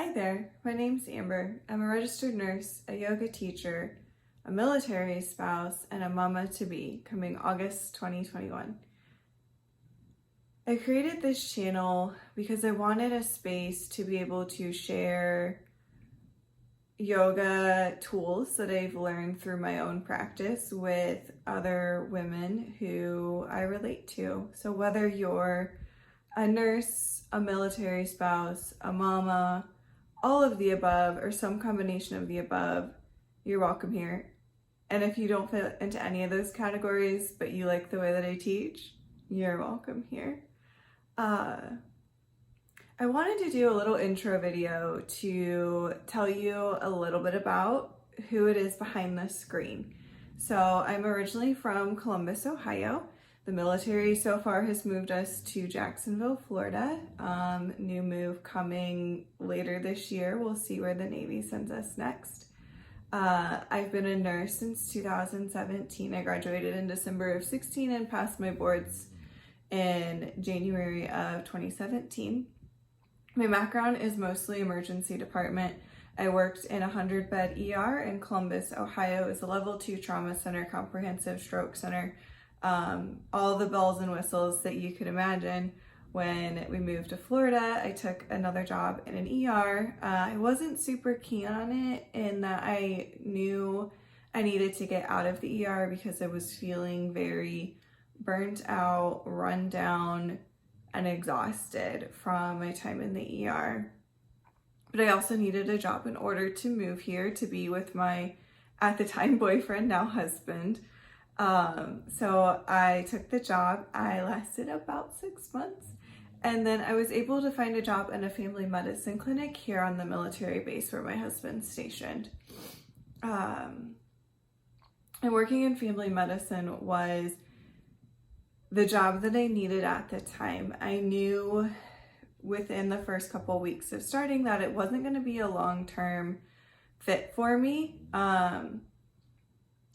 Hi there, my name's Amber. I'm a registered nurse, a yoga teacher, a military spouse, and a mama-to-be coming August 2021. I created this channel because I wanted a space to be able to share yoga tools that I've learned through my own practice with other women who I relate to. So whether you're a nurse, a military spouse, a mama, all of the above, or some combination of the above, you're welcome here. And if you don't fit into any of those categories, but you like the way that I teach, you're welcome here. I wanted to do a little intro video to tell you a little bit about who it is behind the screen. So I'm originally from Columbus, Ohio. The military so far has moved us to Jacksonville, Florida. New move coming later this year. We'll see where the Navy sends us next. I've been a nurse since 2017. I graduated in December of 16 and passed my boards in January of 2017. My background is mostly emergency department. I worked in a 100-bed ER in Columbus, Ohio. It's a level 2 trauma center, comprehensive stroke center. All the bells and whistles that you could imagine. When we moved to Florida, I took another job in an ER. I wasn't super keen on it in that I knew I needed to get out of the ER because I was feeling very burnt out, run down, and exhausted from my time in the ER. But I also needed a job in order to move here to be with my, at the time, boyfriend, now husband. So I took the job. I lasted about 6 months. And then I was able to find a job in a family medicine clinic here on the military base where my husband's stationed. And working in family medicine was the job that I needed at the time. I knew within the first couple weeks of starting that it wasn't going to be a long-term fit for me.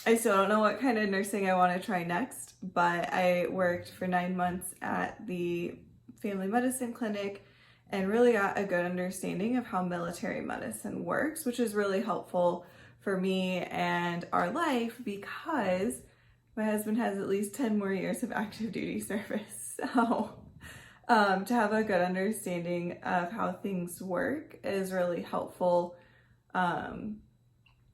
I still don't know what kind of nursing I want to try next, but I worked for 9 months at the family medicine clinic and really got a good understanding of how military medicine works, which is really helpful for me and our life because my husband has at least 10 more years of active duty service. So to have a good understanding of how things work is really helpful.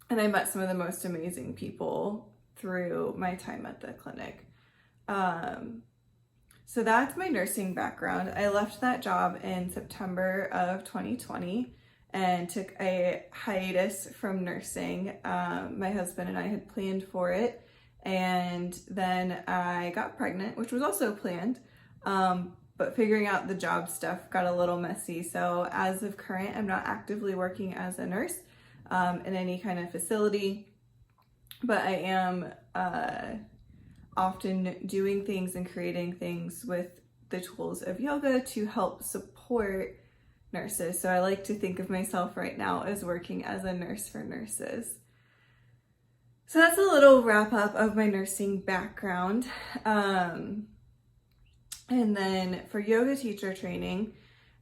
And I met some of the most amazing people through my time at the clinic. So that's my nursing background. I left that job in September of 2020 and took a hiatus from nursing. My husband and I had planned for it. And then I got pregnant, which was also planned. But figuring out the job stuff got a little messy. So as of current, I'm not actively working as a nurse in any kind of facility, but I am often doing things and creating things with the tools of yoga to help support nurses. So I like to think of myself right now as working as a nurse for nurses. So that's a little wrap up of my nursing background. And then for yoga teacher training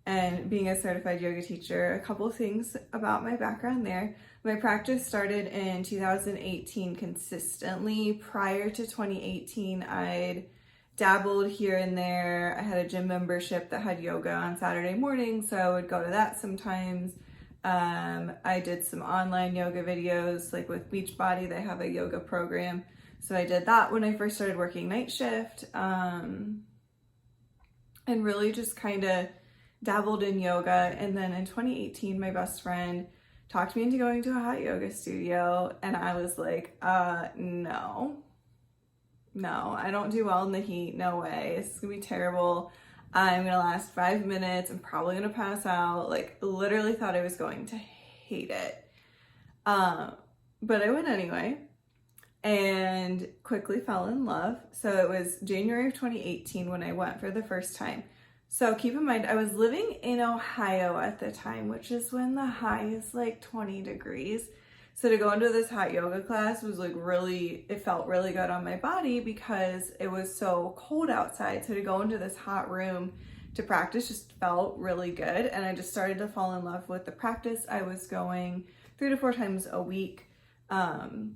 and being a certified yoga teacher, a couple things about my background there. My practice started in 2018 consistently. Prior to 2018, I'd dabbled here and there. I had a gym membership that had yoga on Saturday mornings, so I would go to that sometimes. I did some online yoga videos, like with Beachbody, they have a yoga program. So I did that when I first started working night shift. And really just kind of dabbled in yoga. And then in 2018, my best friend talked me into going to a hot yoga studio. And I was like, no, I don't do well in the heat. No way. This is gonna be terrible. I'm gonna last 5 minutes. I'm probably gonna pass out. Like, literally thought I was going to hate it. But I went anyway and quickly fell in love. So it was January of 2018 when I went for the first time. So keep in mind, I was living in Ohio at the time, which is when the high is like 20 degrees. So to go into this hot yoga class was like really, it felt really good on my body because it was so cold outside. So to go into this hot room to practice just felt really good. And I just started to fall in love with the practice. I was going 3 to 4 times a week. And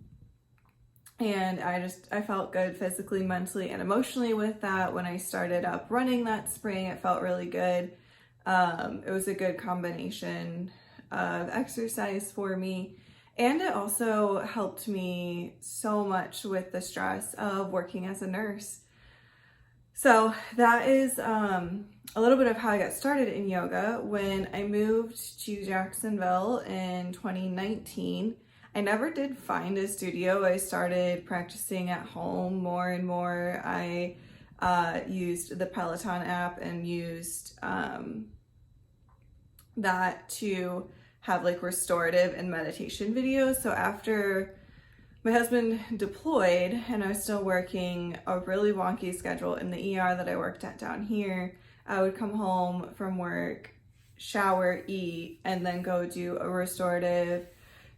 I felt good physically, mentally, and emotionally with that. When I started up running that spring, it felt really good. It was a good combination of exercise for me. And it also helped me so much with the stress of working as a nurse. So that is a little bit of how I got started in yoga. When I moved to Jacksonville in 2019, I never did find a studio. I started practicing at home more and more. I used the Peloton app and used that to have like restorative and meditation videos. So after my husband deployed and I was still working a really wonky schedule in the ER that I worked at down here, I would come home from work, shower, eat, and then go do a restorative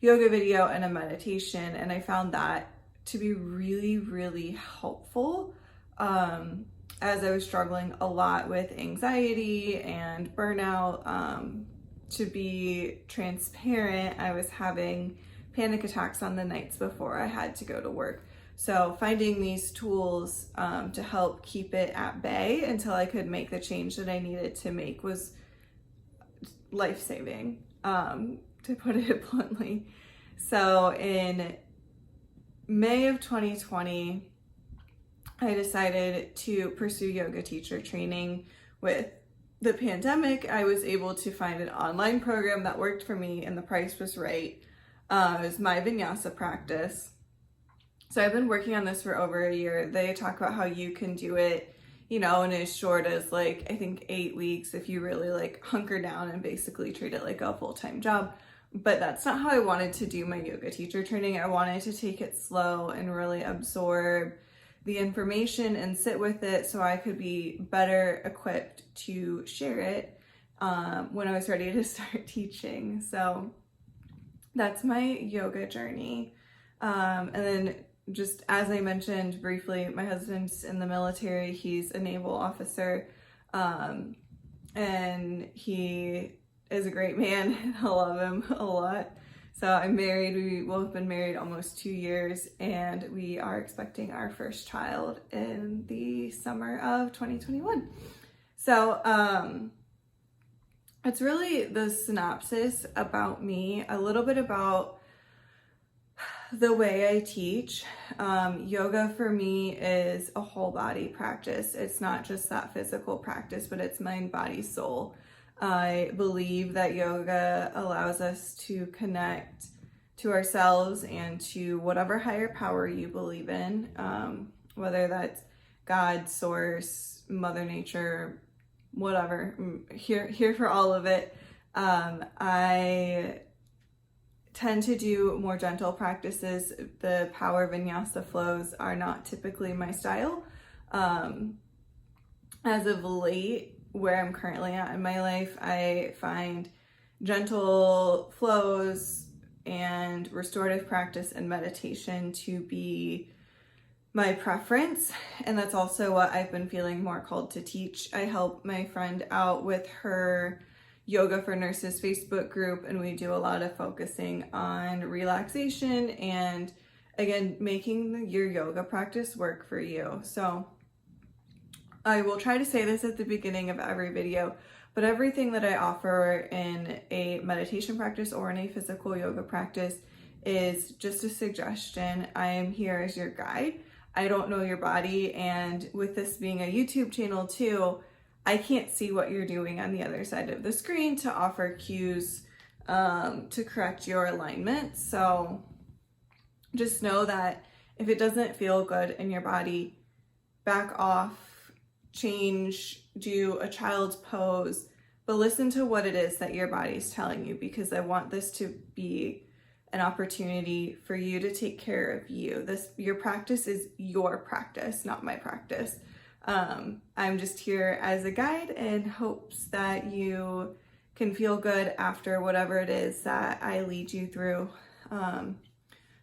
yoga video and a meditation. And I found that to be really, really helpful as I was struggling a lot with anxiety and burnout. To be transparent, I was having panic attacks on the nights before I had to go to work. So finding these tools to help keep it at bay until I could make the change that I needed to make was life-saving, to put it bluntly. So in May of 2020, I decided to pursue yoga teacher training. With the pandemic, I was able to find an online program that worked for me and the price was right. It was my vinyasa practice. So I've been working on this for over a year. They talk about how you can do it, in as short as like, I think 8 weeks if you really like hunker down and basically treat it like a full-time job. But that's not how I wanted to do my yoga teacher training. I wanted to take it slow and really absorb the information and sit with it so I could be better equipped to share it when I was ready to start teaching. So that's my yoga journey. And then just as I mentioned briefly, my husband's in the military. He's a naval officer, and he is a great man. I love him a lot. So I'm married. We will have been married almost 2 years, and we are expecting our first child in the summer of 2021. So it's really the synopsis about me, a little bit about the way I teach. Yoga for me is a whole body practice. It's not just that physical practice, but it's mind, body, soul. I believe that yoga allows us to connect to ourselves and to whatever higher power you believe in, whether that's God, source, Mother Nature, whatever. I'm here for all of it. I tend to do more gentle practices. The power vinyasa flows are not typically my style. As of late, where I'm currently at in my life, I find gentle flows and restorative practice and meditation to be my preference. And that's also what I've been feeling more called to teach. I help my friend out with her Yoga for Nurses Facebook group, and we do a lot of focusing on relaxation and, again, making your yoga practice work for you. So I will try to say this at the beginning of every video, but everything that I offer in a meditation practice or in a physical yoga practice is just a suggestion. I am here as your guide. I don't know your body, and with this being a YouTube channel too, I can't see what you're doing on the other side of the screen to offer cues to correct your alignment. So just know that if it doesn't feel good in your body, back off, change, do a child's pose, but listen to what it is that your body's telling you, because I want this to be an opportunity for you to take care of you. Your practice is your practice, not my practice. I'm just here as a guide in hopes that you can feel good after whatever it is that I lead you through.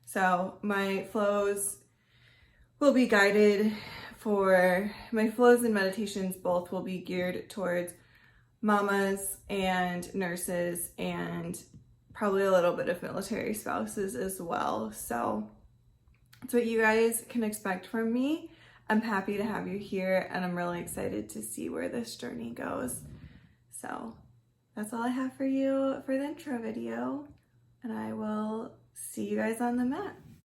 So my flows will be guided for my flows and meditations, both will be geared towards mamas and nurses and probably a little bit of military spouses as well. So that's what you guys can expect from me. I'm happy to have you here, and I'm really excited to see where this journey goes. So that's all I have for you for the intro video, and I will see you guys on the mat.